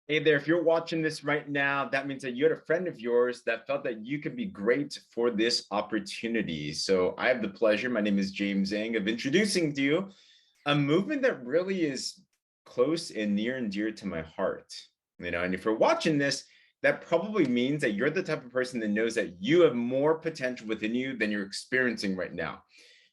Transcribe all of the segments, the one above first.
Hey there, if you're watching this right now, that means that you had a friend of yours that felt that you could be great for this opportunity. So I have the pleasure, my name is James Zhang, of introducing to you a movement that really is close and near and dear to my heart. And if you're watching this, that probably means that you're the type of person that knows that you have more potential within you than you're experiencing right now.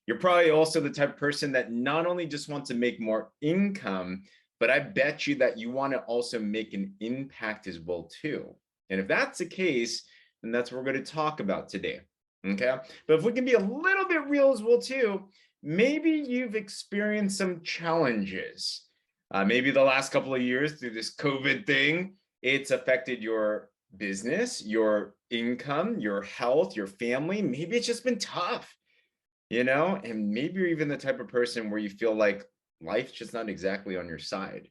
You're probably also the type of person that not only just wants to make more income, but I bet you that you want to also make an impact as well too. And if that's the case, then that's what we're going to talk about today. Okay. But if we can be a little bit real as well too, maybe you've experienced some challenges. Maybe the last couple of years through this COVID thing, it's affected your business, your income, your health, your family. Maybe it's just been tough, and maybe you're even the type of person where you feel like life's just not exactly on your side.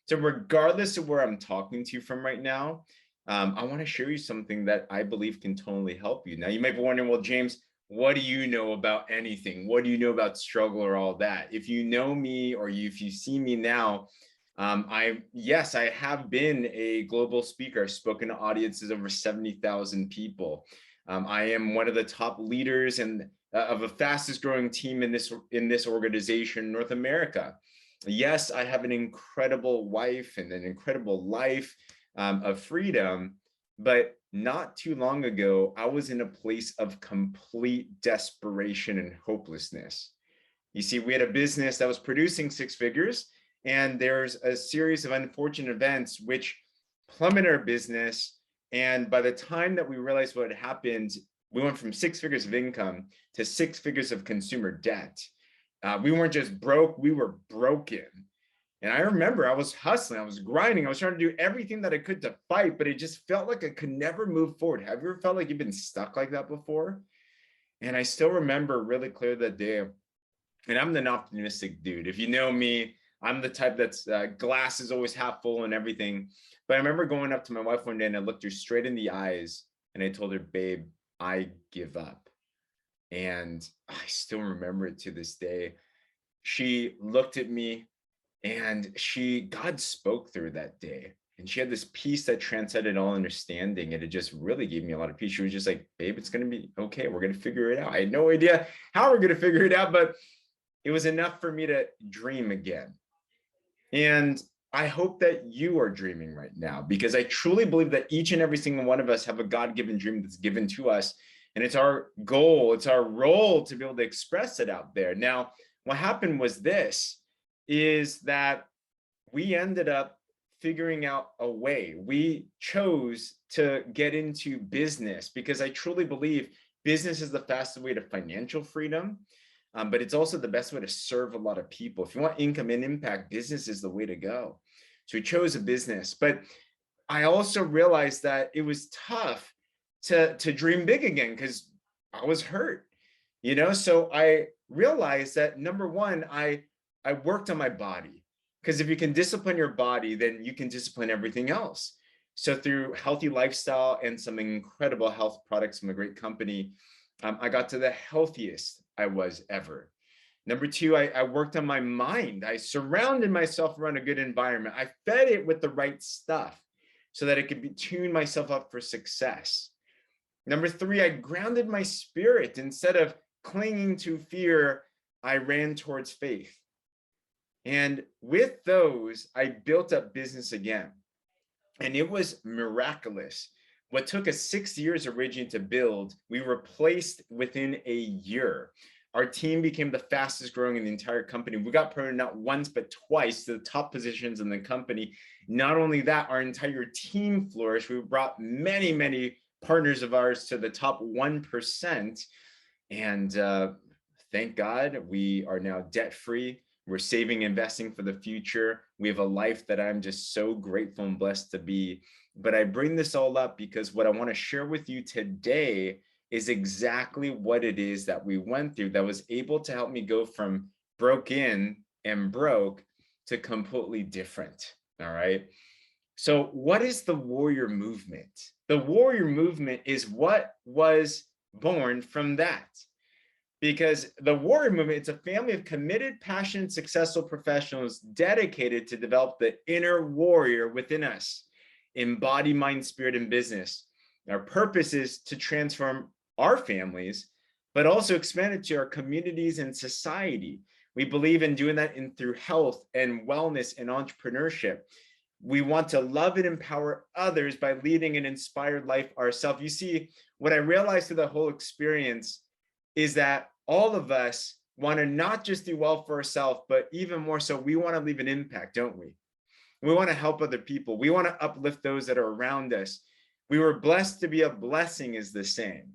So regardless of where I'm talking to you from right now, I want to show you something that I believe can totally help you. Now, you might be wondering, well, James, what do you know about anything? What do you know about struggle or all that? If you know me or if you see me now, yes, I have been a global speaker. I've spoken to audiences over 70,000 people. I am one of the top leaders of the fastest growing team in this organization, North America. Yes, I have an incredible wife and an incredible life of freedom, but not too long ago, I was in a place of complete desperation and hopelessness. You see, we had a business that was producing six figures, and there's a series of unfortunate events which plummeted our business. And by the time that we realized what had happened, we went from six figures of income to six figures of consumer debt. We weren't just broke, we were broken. And I remember I was hustling, I was grinding, I was trying to do everything that I could to fight, but it just felt like I could never move forward. Have you ever felt like you've been stuck like that before? And I still remember really clear that day. And I'm an optimistic dude. If you know me, I'm the type that's glass is always half full and everything. But I remember going up to my wife one day and I looked her straight in the eyes and I told her, babe, I give up. And I still remember it to this day. She looked at me and God spoke through that day. And she had this peace that transcended all understanding. And it just really gave me a lot of peace. She was just like, babe, it's going to be okay. We're going to figure it out. I had no idea how we're going to figure it out, but it was enough for me to dream again. And I hope that you are dreaming right now, because I truly believe that each and every single one of us have a God-given dream that's given to us. And it's our goal, it's our role to be able to express it out there. Now, what happened was this, is that we ended up figuring out a way. We chose to get into business because I truly believe business is the fastest way to financial freedom. But it's also the best way to serve a lot of people. If you want income and impact, business is the way to go. So we chose a business, but I also realized that it was tough to dream big again because I was hurt, So I realized that number one, I worked on my body, because if you can discipline your body, then you can discipline everything else. So through healthy lifestyle and some incredible health products from a great company, I got to the healthiest I was ever. Number two, I worked on my mind. I surrounded myself around a good environment. I fed it with the right stuff so that it could tune myself up for success. Number three, I grounded my spirit. Instead of clinging to fear, I ran towards faith. And with those, I built up business again. And it was miraculous. What took us 6 years originally to build, we replaced within a year. Our team became the fastest growing in the entire company. We got promoted not once, but twice to the top positions in the company. Not only that, our entire team flourished. We brought many, many partners of ours to the top 1%. And thank God we are now debt-free. We're saving, investing for the future. We have a life that I'm just so grateful and blessed to be. But I bring this all up because what I want to share with you today is exactly what it is that we went through that was able to help me go from broken and broke to completely different. All right. So what is the warrior movement? The warrior movement is what was born from that. Because the warrior movement, it's a family of committed, passionate, successful professionals dedicated to develop the inner warrior within us. in body, mind, spirit, and business. Our purpose is to transform our families, but also expand it to our communities and society. We believe in doing that through health and wellness and entrepreneurship. We want to love and empower others by leading an inspired life ourselves. You see, what I realized through the whole experience is that all of us want to not just do well for ourselves, but even more so, we want to leave an impact, don't we? We want to help other people. We want to uplift those that are around us. We were blessed to be a blessing is the same,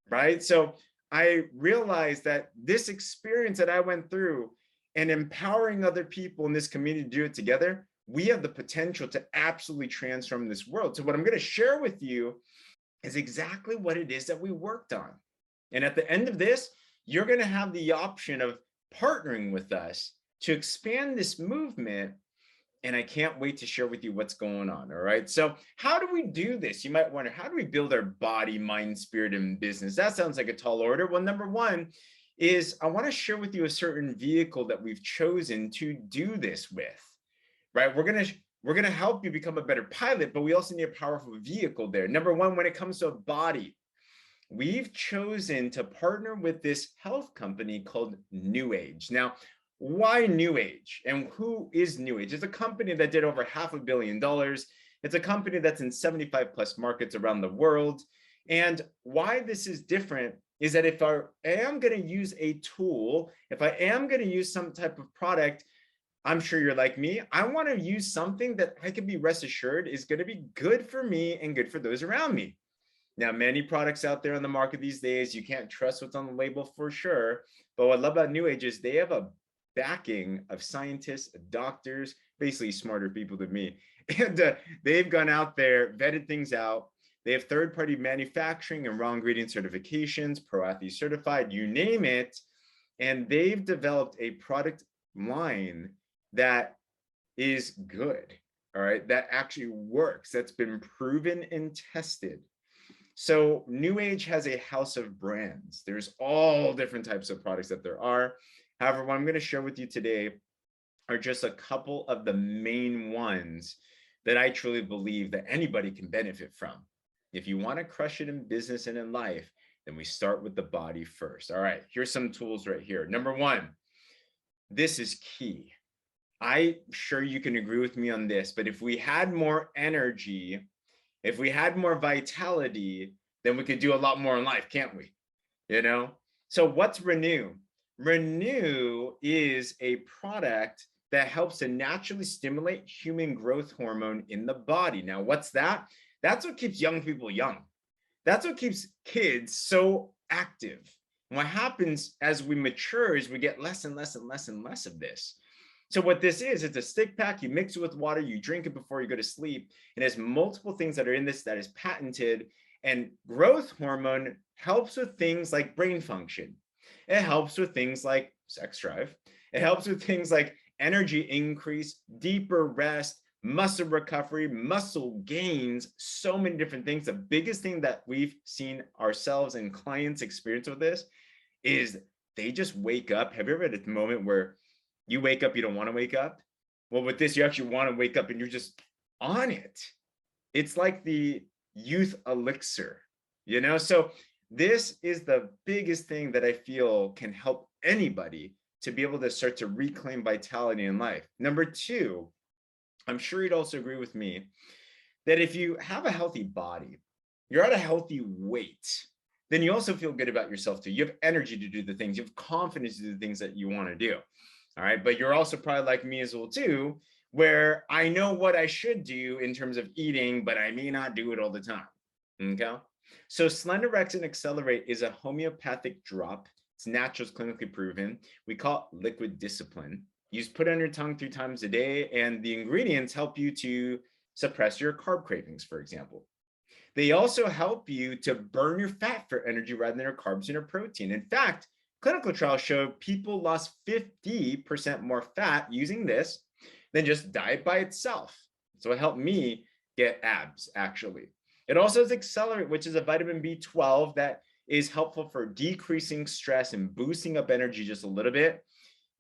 right? So I realized that this experience that I went through and empowering other people in this community to do it together, we have the potential to absolutely transform this world. So what I'm going to share with you is exactly what it is that we worked on. And at the end of this, you're going to have the option of partnering with us to expand this movement. And I can't wait to share with you what's going on. All right. So how do we do this? You might wonder, how do we build our body, mind, spirit, and business? That sounds like a tall order. Well, number one is I want to share with you a certain vehicle that we've chosen to do this with, right? We're going to help you become a better pilot, but we also need a powerful vehicle there. Number one, when it comes to a body, we've chosen to partner with this health company called NewAge. Now, why NewAge and who is NewAge? It's a company that did over $500 million. It's a company that's in 75 plus markets around the world. And why this is different is that if I am going to use a tool, if I am going to use some type of product, I'm sure you're like me, I want to use something that I can be rest assured is going to be good for me and good for those around me. Now, many products out there on the market these days, you can't trust what's on the label for sure. But what I love about NewAge is they have a backing of scientists, doctors, basically smarter people than me. And they've gone out there, vetted things out. They have third-party manufacturing and raw ingredient certifications, Pro Athlete certified, you name it. And they've developed a product line that is good, all right, that actually works, that's been proven and tested. So NewAge has a house of brands. There's all different types of products that there are. However, what I'm going to share with you today are just a couple of the main ones that I truly believe that anybody can benefit from. If you want to crush it in business and in life, then we start with the body first. All right, here's some tools right here. Number one, this is key. I'm sure you can agree with me on this, but if we had more energy, if we had more vitality, then we could do a lot more in life, can't we? You know? So what's Renew? Renew is a product that helps to naturally stimulate human growth hormone in the body. Now, what's that? That's what keeps young people young. That's what keeps kids so active. And what happens as we mature is we get less and less and less and less of this. So what this is, it's a stick pack, you mix it with water, you drink it before you go to sleep. It has multiple things that are in this that is patented, and growth hormone helps with things like brain function. It helps with things like sex drive. It helps with things like energy increase, deeper rest, muscle recovery, muscle gains, so many different things. The biggest thing that we've seen ourselves and clients experience with this is they just wake up. Have you ever had a moment where you wake up, you don't want to wake up? Well, with this, you actually want to wake up and you're just on it. It's like the youth elixir, you know? So this is the biggest thing that I feel can help anybody to be able to start to reclaim vitality in life. Number two, I'm sure you'd also agree with me that if you have a healthy body, you're at a healthy weight, then you also feel good about yourself too. You have energy to do the things, you have confidence to do the things that you want to do. All right. But you're also probably like me as well too, where I know what I should do in terms of eating, but I may not do it all the time. Okay. So Slenderiix and Accelerate is a homeopathic drop. It's natural, it's clinically proven. We call it liquid discipline. You just put it on your tongue 3 times a day, and the ingredients help you to suppress your carb cravings, for example. They also help you to burn your fat for energy rather than your carbs and your protein. In fact, clinical trials show people lost 50% more fat using this than just diet by itself. So it helped me get abs, actually. It also has Accelerate, which is a vitamin B12 that is helpful for decreasing stress and boosting up energy just a little bit.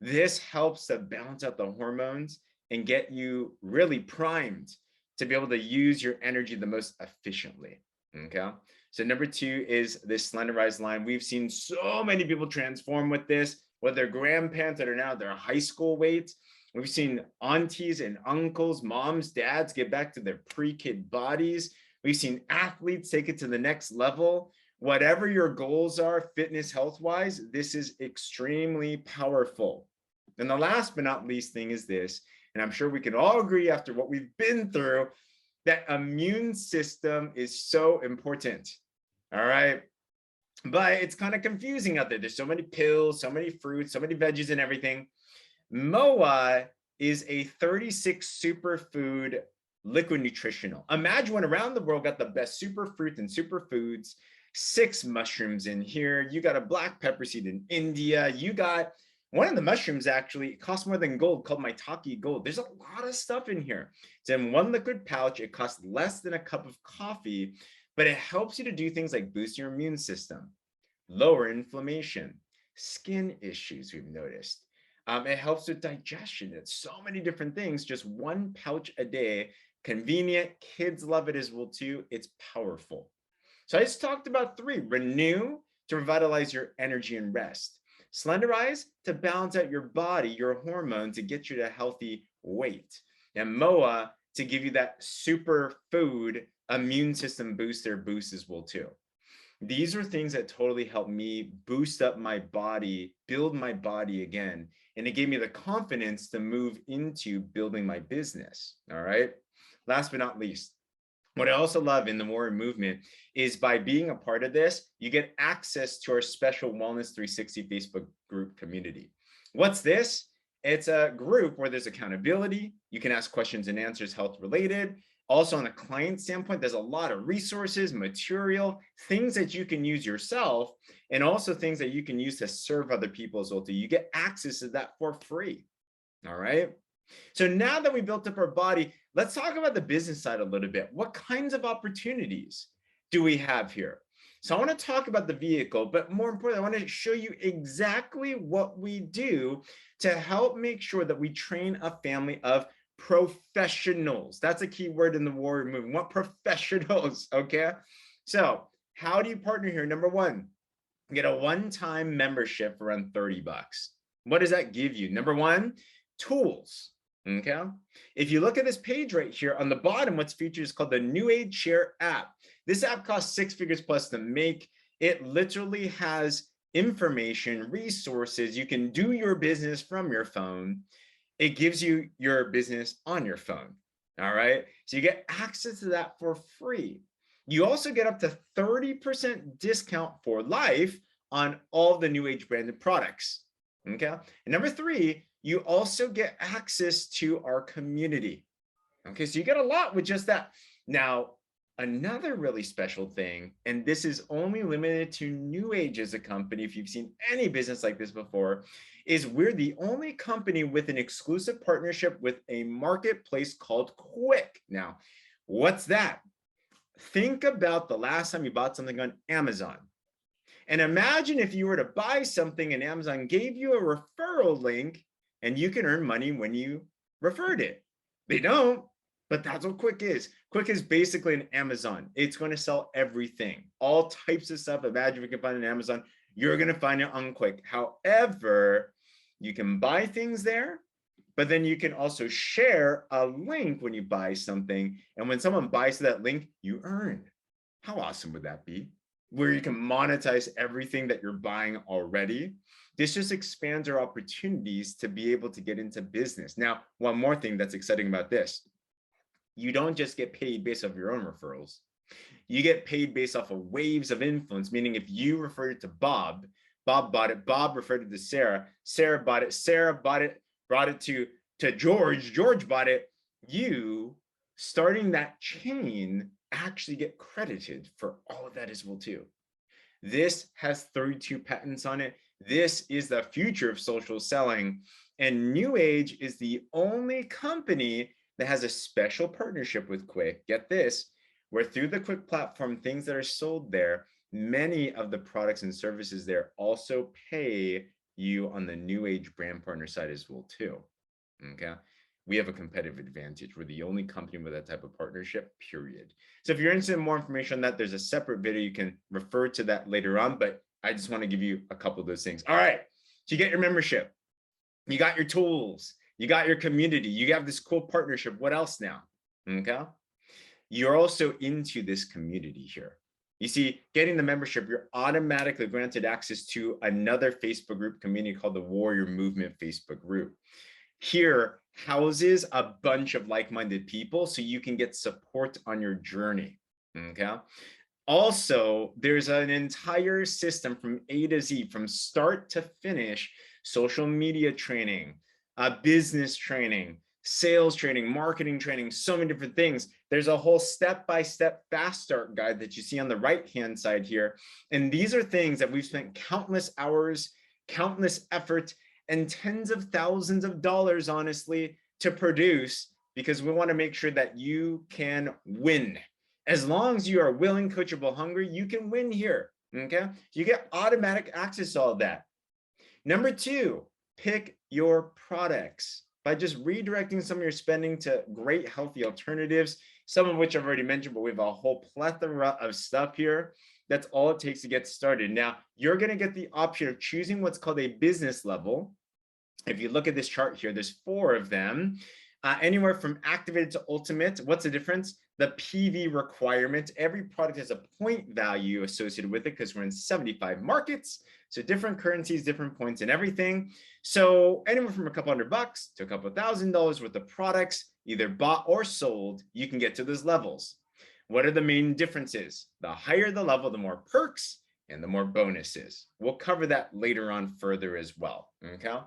This helps to balance out the hormones and get you really primed to be able to use your energy the most efficiently. Okay. So number 2 is this Slenderiix line. We've seen so many people transform with this, whether they're grandparents that are now their high school weight. We've seen aunties and uncles, moms, dads get back to their pre-kid bodies. We've seen athletes take it to the next level. Whatever your goals are, fitness, health-wise, this is extremely powerful. And the last but not least thing is this, and I'm sure we can all agree after what we've been through, that immune system is so important. All right. But it's kind of confusing out there. There's so many pills, so many fruits, so many veggies and everything. MOA is a 36 superfood liquid nutritional. Imagine when around the world got the best superfruit and superfoods, 6 mushrooms in here. You got a black pepper seed in India. You got one of the mushrooms actually costs more than gold, called maitake gold. There's a lot of stuff in here. It's in one liquid pouch. It costs less than a cup of coffee, but it helps you to do things like boost your immune system, lower inflammation, skin issues we've noticed. It helps with digestion. It's so many different things. Just 1 pouch a day, convenient. Kids love it as well too. It's powerful. So I just talked about 3: renew to revitalize your energy and rest, Slenderiix to balance out your body, your hormone to get you to healthy weight, and MOA to give you that superfood immune system booster boost as well too. These are things that totally helped me boost up my body, build my body again, and it gave me the confidence to move into building my business. All right. Last but not least, what I also love in the Warrior Movement is by being a part of this, you get access to our special Wellness 360 Facebook group community. What's this? It's a group where there's accountability. You can ask questions and answers health related. Also on a client standpoint, there's a lot of resources, material, things that you can use yourself, and also things that you can use to serve other people as well too. You get access to that for free. All right. So now that we built up our body, let's talk about the business side a little bit. What kinds of opportunities do we have here? So I want to talk about the vehicle, but more importantly, I want to show you exactly what we do to help make sure that we train a family of professionals. That's a key word in the Warrior Movement. What professionals? Okay. So how do you partner here? Number 1, get a one-time membership for around $30. What does that give you? Number 1, tools. Okay. If you look at this page right here on the bottom, what's featured is called the NewAge Share app. This app costs 6 figures plus to make. It literally has information, resources. You can do your business from your phone. It gives you your business on your phone. All right. So you get access to that for free. You also get up to 30% discount for life on all the NewAge branded products. Okay. And number 3, you also get access to our community. Okay, so you get a lot with just that. Now, another really special thing, and this is only limited to NewAge as a company, if you've seen any business like this before, is we're the only company with an exclusive partnership with a marketplace called Kwik. Now, what's that? Think about the last time you bought something on Amazon. And imagine if you were to buy something and Amazon gave you a referral link and you can earn money when you referred it. They don't, but that's what Kwik is. Kwik is basically an Amazon. It's going to sell everything, all types of stuff. Imagine if you can find it on Amazon, you're going to find it on Kwik. However, you can buy things there, but then you can also share a link when you buy something. And when someone buys that link, you earn. How awesome would that be? Where you can monetize everything that you're buying already. This just expands our opportunities to be able to get into business. Now, one more thing that's exciting about this, you don't just get paid based off your own referrals. You get paid based off of waves of influence, meaning if you referred it to Bob, Bob bought it, Bob referred it to Sarah, Sarah bought it, Sarah bought it, brought it to George, George bought it. You, starting that chain, actually get credited for all of that as well too. This has 32 patents on it. This is the future of social selling. And NewAge is the only company that has a special partnership with Kwik. Get this, where through the Kwik platform, things that are sold there, many of the products and services there also pay you on the NewAge brand partner side as well too. Okay. we have a competitive advantage. We're the only company with that type of partnership, period. So if you're interested in more information on that, there's a separate video. You can refer to that later on, but I just want to give you a couple of those things. All right, so you get your membership, you got your tools, you got your community, you have this cool partnership. What else now? Okay, you're also into this community here. You see, getting the membership, you're automatically granted access to another Facebook group community called the Warrior Movement Facebook group. Here houses a bunch of like-minded people so you can get support on your journey. Okay. Also, there's an entire system from A to Z, from start to finish, social media training, business training, sales training, marketing training, so many different things. There's a whole step-by-step fast start guide that you see on the right-hand side here. And these are things that we've spent countless hours, countless effort, and tens of thousands of dollars, honestly, to produce, because we want to make sure that you can win. As long as you are willing, coachable, hungry, you can win here. Okay, you get automatic access to all of that. Number two, pick your products by just redirecting some of your spending to great, healthy alternatives, some of which I've already mentioned, but we have a whole plethora of stuff here. That's all it takes to get started. Now, you're going to get the option of choosing what's called a business level. If you look at this chart here, there's 4 of them, anywhere from activated to ultimate. What's the difference? The PV requirement. Every product has a point value associated with it because we're in 75 markets. So different currencies, different points and everything. So anywhere from a couple $100 to a couple $1,000 worth of products, either bought or sold, you can get to those levels. What are the main differences? The higher the level, the more perks and the more bonuses. We'll cover that later on further as well. Okay.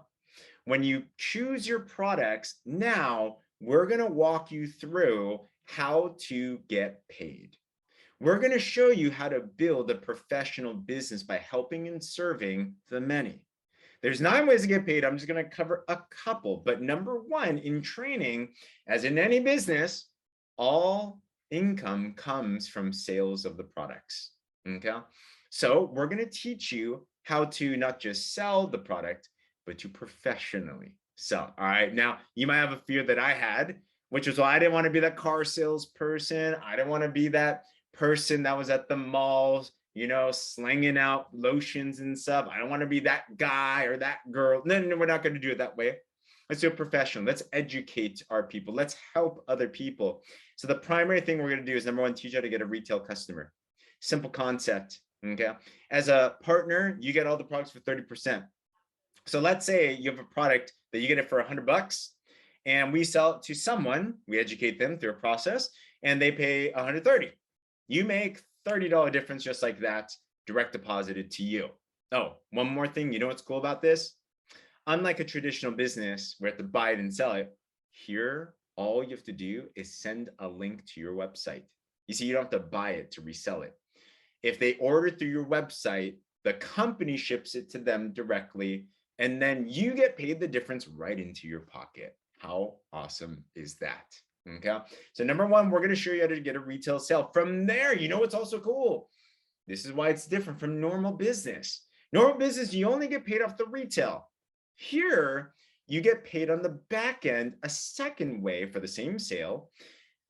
When you choose your products, now we're going to walk you through how to get paid. We're going to show you how to build a professional business by helping and serving the many. There's 9 ways to get paid. I'm just going to cover a couple. But number 1, in training, as in any business, all income comes from sales of the products. Okay. So we're going to teach you how to not just sell the product, but to professionally sell. All right. Now, you might have a fear that I had, which was, well, I didn't want to be that car salesperson. I didn't want to be that person that was at the malls, you know, slinging out lotions and stuff. I don't want to be that guy or that girl. No, we're not going to do it that way. Let's do it professional. Let's educate our people. Let's help other people. So the primary thing we're going to do is, number 1, teach you how to get a retail customer. Simple concept. Okay. As a partner, you get all the products for 30%. So let's say you have a product that you get it for $100 and we sell it to someone, we educate them through a process and they pay $130. You make $30 difference just like that, direct deposited to you. Oh, one more thing, you know what's cool about this? Unlike a traditional business where you have to buy it and sell it, here, all you have to do is send a link to your website. You see, you don't have to buy it to resell it. If they order through your website, the company ships it to them directly, and then you get paid the difference right into your pocket. How awesome is that? Okay. So number 1, we're going to show you how to get a retail sale. From there, you know what's also cool? This is why it's different from normal business. Normal business, you only get paid off the retail. Here, you get paid on the back end, a second way for the same sale,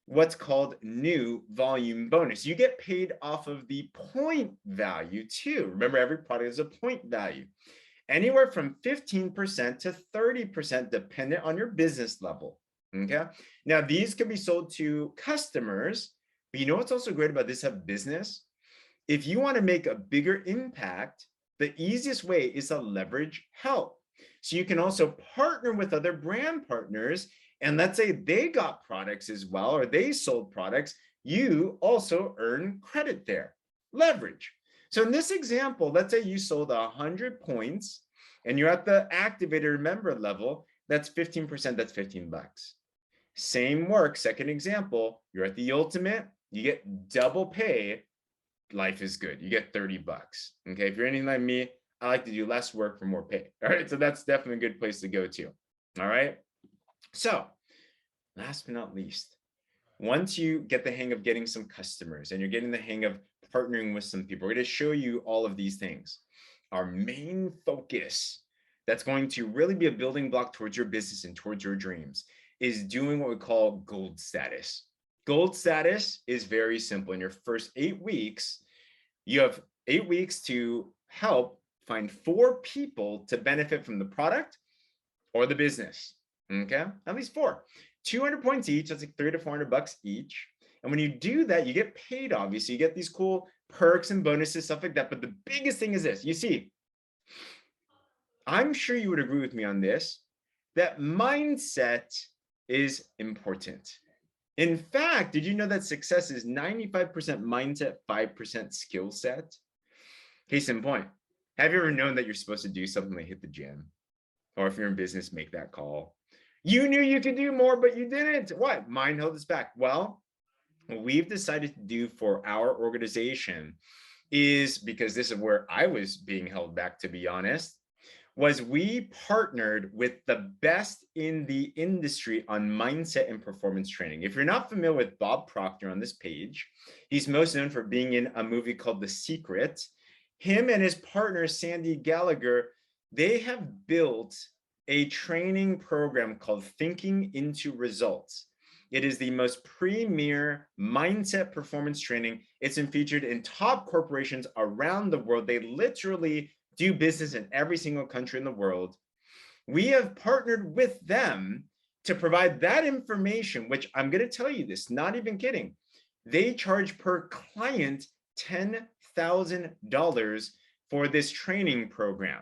what's called new volume bonus. You get paid off of the point value too. Remember, every product has a point value. Anywhere from 15% to 30% dependent on your business level. Okay. Now, these can be sold to customers, but you know what's also great about this type of business? If you want to make a bigger impact, the easiest way is to leverage help. So you can also partner with other brand partners, and let's say they got products as well, or they sold products, you also earn credit there. Leverage. So in this example, let's say you sold 100 points and you're at the activated member level, that's 15%, that's $15. Same work, second example, you're at the ultimate, you get double pay, life is good. You get $30. Okay, if you're anything like me, I like to do less work for more pay. All right, so that's definitely a good place to go to. All right, so last but not least, once you get the hang of getting some customers and you're getting the hang of partnering with some people, we're going to show you all of these things. Our main focus that's going to really be a building block towards your business and towards your dreams is doing what we call gold status. Gold status is very simple. In your first 8 weeks, you have 8 weeks to help find 4 people to benefit from the product or the business. Okay, at least 4. 200 points each. That's like $300 to $400 each. And when you do that, you get paid. Obviously, you get these cool perks and bonuses, stuff like that. But the biggest thing is this. You see, I'm sure you would agree with me on this, that mindset is important. In fact, did you know that success is 95% mindset, 5% skill set? Case in point, have you ever known that you're supposed to do something like hit the gym? Or if you're in business, make that call. You knew you could do more, but you didn't. What? Mind held us back. Well, what we've decided to do for our organization is, because this is where I was being held back, to be honest, was we partnered with the best in the industry on mindset and performance training. If you're not familiar with Bob Proctor on this page, he's most known for being in a movie called The Secret. Him and his partner, Sandy Gallagher, they have built a training program called Thinking into Results. It is the most premier mindset performance training. It's been featured in top corporations around the world. They literally do business in every single country in the world. We have partnered with them to provide that information, which I'm going to tell you this, not even kidding. They charge per client $10,000 for this training program.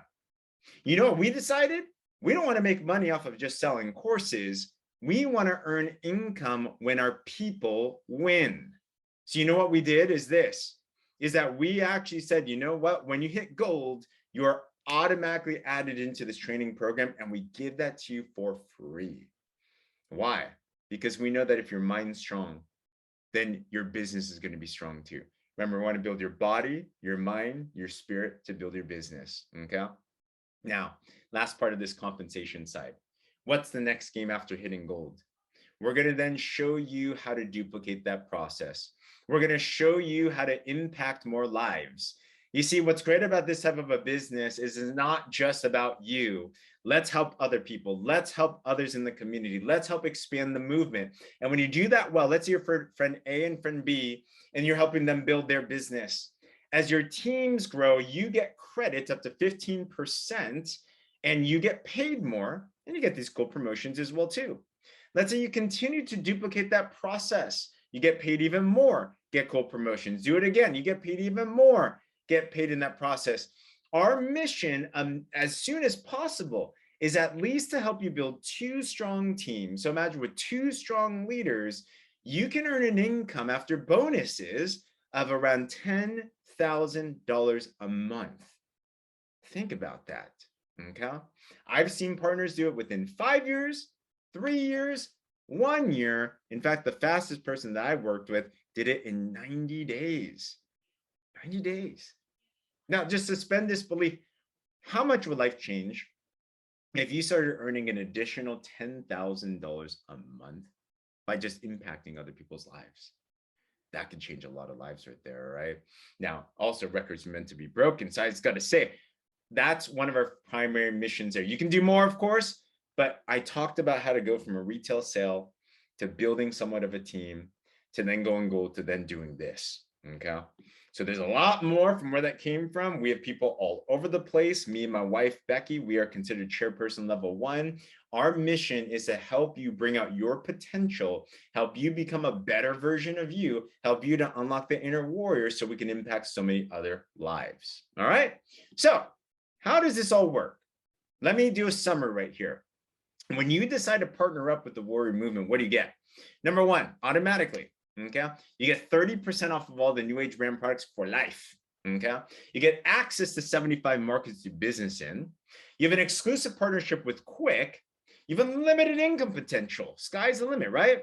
You know what we decided? We don't want to make money off of just selling courses. We want to earn income when our people win. So you know what we did is this, is that we actually said, you know what, when you hit gold, you are automatically added into this training program, and we give that to you for free. Why? Because we know that if your mind's strong, then your business is going to be strong too. Remember, we want to build your body, your mind, your spirit to build your business. Okay. Now, last part of this compensation side. What's the next game after hitting gold? We're going to then show you how to duplicate that process. We're going to show you how to impact more lives. You see, what's great about this type of a business is it's not just about you. Let's help other people. Let's help others in the community. Let's help expand the movement. And when you do that well, let's say your friend A and friend B, and you're helping them build their business. As your teams grow, you get credit up to 15%, and you get paid more, and you get these cool promotions as well too. Let's say you continue to duplicate that process. You get paid even more, get cool promotions. Do it again, you get paid even more, get paid in that process. Our mission, as soon as possible, is at least to help you build 2 strong teams. So imagine with 2 strong leaders, you can earn an income after bonuses of around $10,000 a month. Think about that. Okay. I've seen partners do it within 5 years, 3 years, 1 year. In fact, the fastest person that I worked with did it in 90 days. 90 days. Now, just suspend disbelief. How much would life change if you started earning an additional $10,000 a month by just impacting other people's lives? That could change a lot of lives right there, right? Now, also, records are meant to be broken. So I just got to say, that's one of our primary missions there. You can do more, of course, but I talked about how to go from a retail sale to building somewhat of a team to then going gold to then doing this. Okay. So there's a lot more from where that came from. We have people all over the place. Me and my wife, Becky, we are considered chairperson level 1. Our mission is to help you bring out your potential, help you become a better version of you, help you to unlock the inner warrior so we can impact so many other lives. All right. So how does this all work? Let me do a summary right here. When you decide to partner up with the warrior movement, what do you get? Number 1, automatically. Okay, you get 30% off of all the NewAge brand products for life. Okay, you get access to 75 markets to do business in. You have an exclusive partnership with Kwik. You have unlimited income potential. Sky's the limit, right?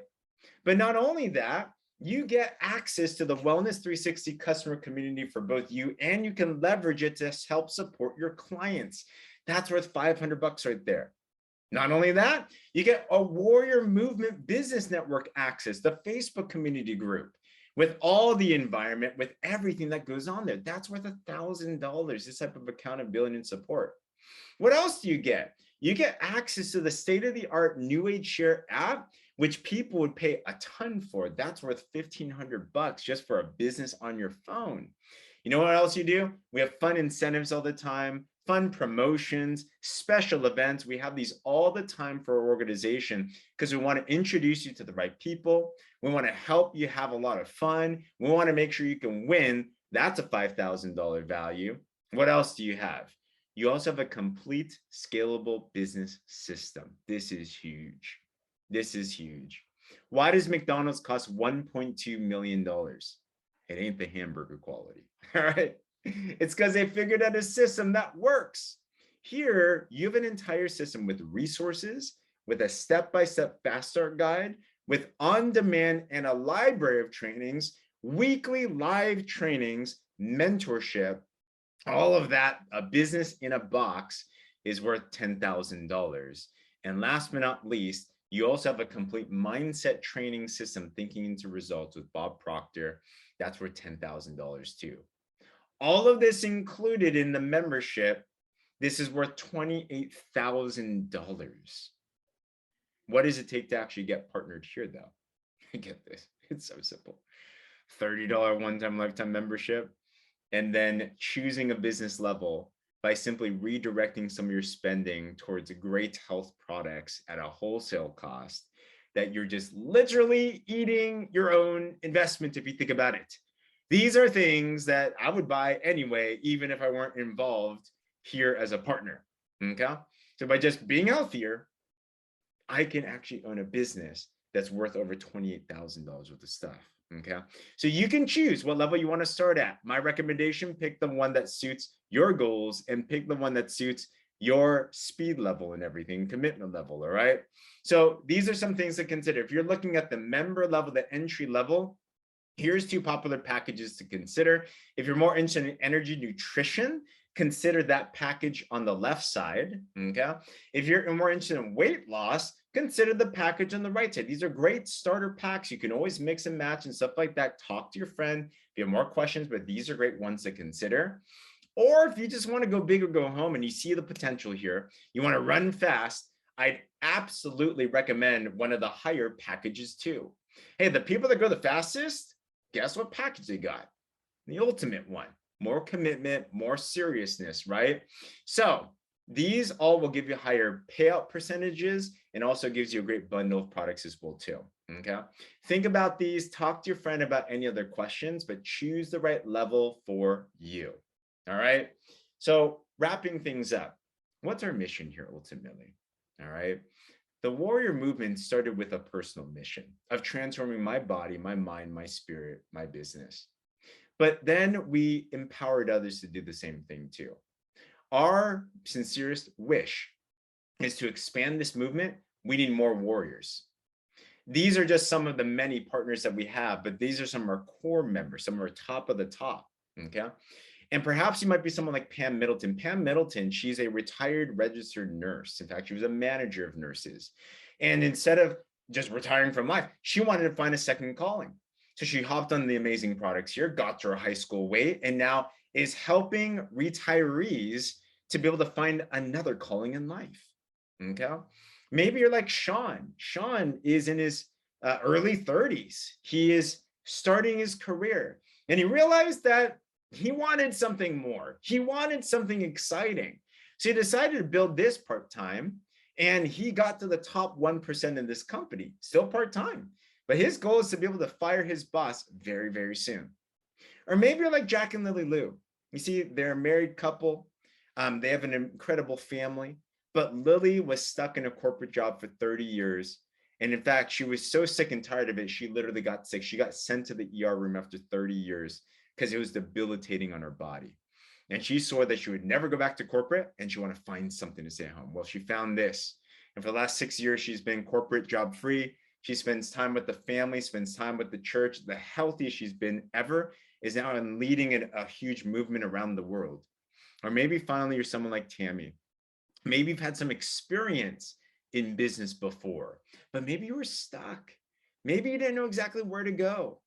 But not only that, you get access to the Wellness 360 customer community for both you, and you can leverage it to help support your clients. That's worth $500 right there. Not only that, you get a Warrior Movement Business Network access, the Facebook community group, with all the environment, with everything that goes on there. That's worth $1,000, this type of accountability and support. What else do you get? You get access to the state-of-the-art NewAge Share app, which people would pay a ton for. That's worth $1,500 just for a business on your phone. You know what else you do? We have fun incentives all the time, fun promotions, special events. We have these all the time for our organization because we want to introduce you to the right people. We want to help you have a lot of fun. We want to make sure you can win. That's a $5,000 value. What else do you have? You also have a complete scalable business system. This is huge. This is huge. Why does McDonald's cost $1.2 million? It ain't the hamburger quality. All right. It's because they figured out a system that works. Here, you have an entire system with resources, with a step-by-step fast start guide, with on-demand and a library of trainings, weekly live trainings, mentorship, all of that. A business in a box is worth $10,000. And last but not least, you also have a complete mindset training system, thinking into results with Bob Proctor. That's worth $10,000 too. All of this included in the membership, this is worth $28,000. What does it take to actually get partnered here though? Get this, it's so simple. $30 one-time lifetime membership, and then choosing a business level by simply redirecting some of your spending towards great health products at a wholesale cost that you're just literally eating your own investment if you think about it. These are things that I would buy anyway, even if I weren't involved here as a partner, okay? So by just being healthier, I can actually own a business that's worth over $28,000 worth of stuff, okay? So you can choose what level you want to start at. My recommendation, pick the one that suits your goals and pick the one that suits your speed level and everything, commitment level, all right? So these are some things to consider. If you're looking at the member level, the entry level, here's two popular packages to consider. If you're more interested in energy nutrition, consider that package on the left side, okay? If you're more interested in weight loss, consider the package on the right side. These are great starter packs. You can always mix and match and stuff like that. Talk to your friend if you have more questions, but these are great ones to consider. Or if you just want to go big or go home and you see the potential here, you want to run fast, I'd absolutely recommend one of the higher packages too. Hey, the people that go the fastest, guess what package they got? The ultimate one. More commitment, more seriousness, right? So these all will give you higher payout percentages and also gives you a great bundle of products as well too, okay? Think about these, talk to your friend about any other questions, but choose the right level for you, all right? So wrapping things up, what's our mission here ultimately, all right? The warrior movement started with a personal mission of transforming my body, my mind, my spirit, my business. But then we empowered others to do the same thing too. Our sincerest wish is to expand this movement. We need more warriors. These are just some of the many partners that we have, but these are some of our core members, some of our top of the top, okay? And perhaps you might be someone like Pam Middleton. Pam Middleton, she's a retired registered nurse. In fact, she was a manager of nurses. And instead of just retiring from life, she wanted to find a second calling. So she hopped on the amazing products here, got to her high school weight, and now is helping retirees to be able to find another calling in life, okay? Maybe you're like Sean. Sean is in his early 30s. He is starting his career, and he realized that he wanted something more. He wanted something exciting. So he decided to build this part-time, and he got to the top 1% in this company, still part-time. But his goal is to be able to fire his boss very, very soon. Or maybe you're like Jack and Lily Lou. You see, they're a married couple. They have an incredible family. But Lily was stuck in a corporate job for 30 years. And in fact, she was so sick and tired of it, she literally got sick. She got sent to the ER room after 30 years because it was debilitating on her body. And she saw that she would never go back to corporate and she wanted to find something to stay at home. Well, she found this. And for the last 6 years, she's been corporate job free. She spends time with the family, spends time with the church. The healthiest she's been ever is now in leading a huge movement around the world. Or maybe finally you're someone like Tammy. Maybe you've had some experience in business before, but maybe you were stuck. Maybe you didn't know exactly where to go.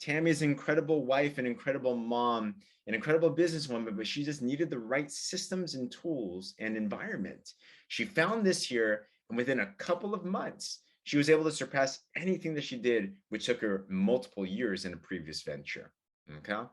Tammy is an incredible wife, an incredible mom, an incredible businesswoman, but she just needed the right systems and tools and environment. She found this here, and within a couple of months, she was able to surpass anything that she did, which took her multiple years in a previous venture. Okay.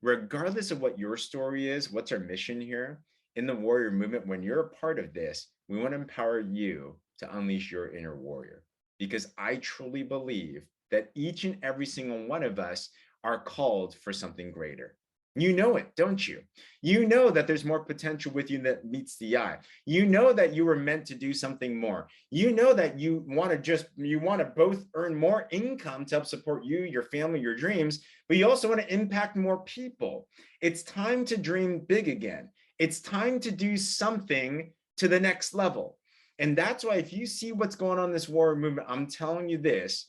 Regardless of what your story is, what's our mission here in the warrior movement? When you're a part of this, we want to empower you to unleash your inner warrior, because I truly believe that each and every single one of us are called for something greater. You know it, don't you? You know that there's more potential with you that meets the eye. You know that you were meant to do something more. You know that you want to both earn more income to help support you, your family, your dreams, but you also want to impact more people. It's time to dream big again. It's time to do something to the next level. And that's why if you see what's going on in this warrior movement, I'm telling you this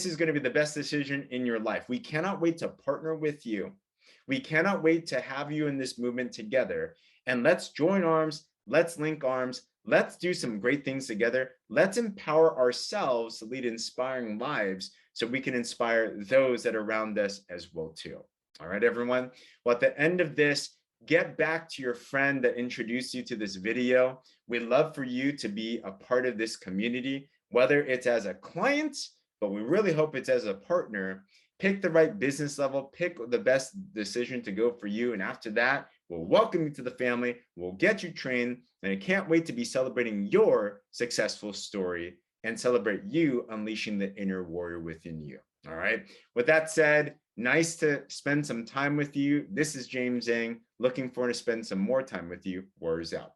is going to be the best decision in your life. We cannot wait to partner with you. We cannot wait to have you in this movement together. And let's join arms. Let's link arms. Let's do some great things together. Let's empower ourselves to lead inspiring lives so we can inspire those that are around us as well too. All right, everyone. Well, at the end of this, get back to your friend that introduced you to this video. We'd love for you to be a part of this community, whether it's as a client, but we really hope it's as a partner. Pick the right business level, pick the best decision to go for you. And after that, we'll welcome you to the family. We'll get you trained. And I can't wait to be celebrating your successful story and celebrate you unleashing the inner warrior within you. All right. With that said, nice to spend some time with you. This is James Zhang. Looking forward to spend some more time with you. Warriors out.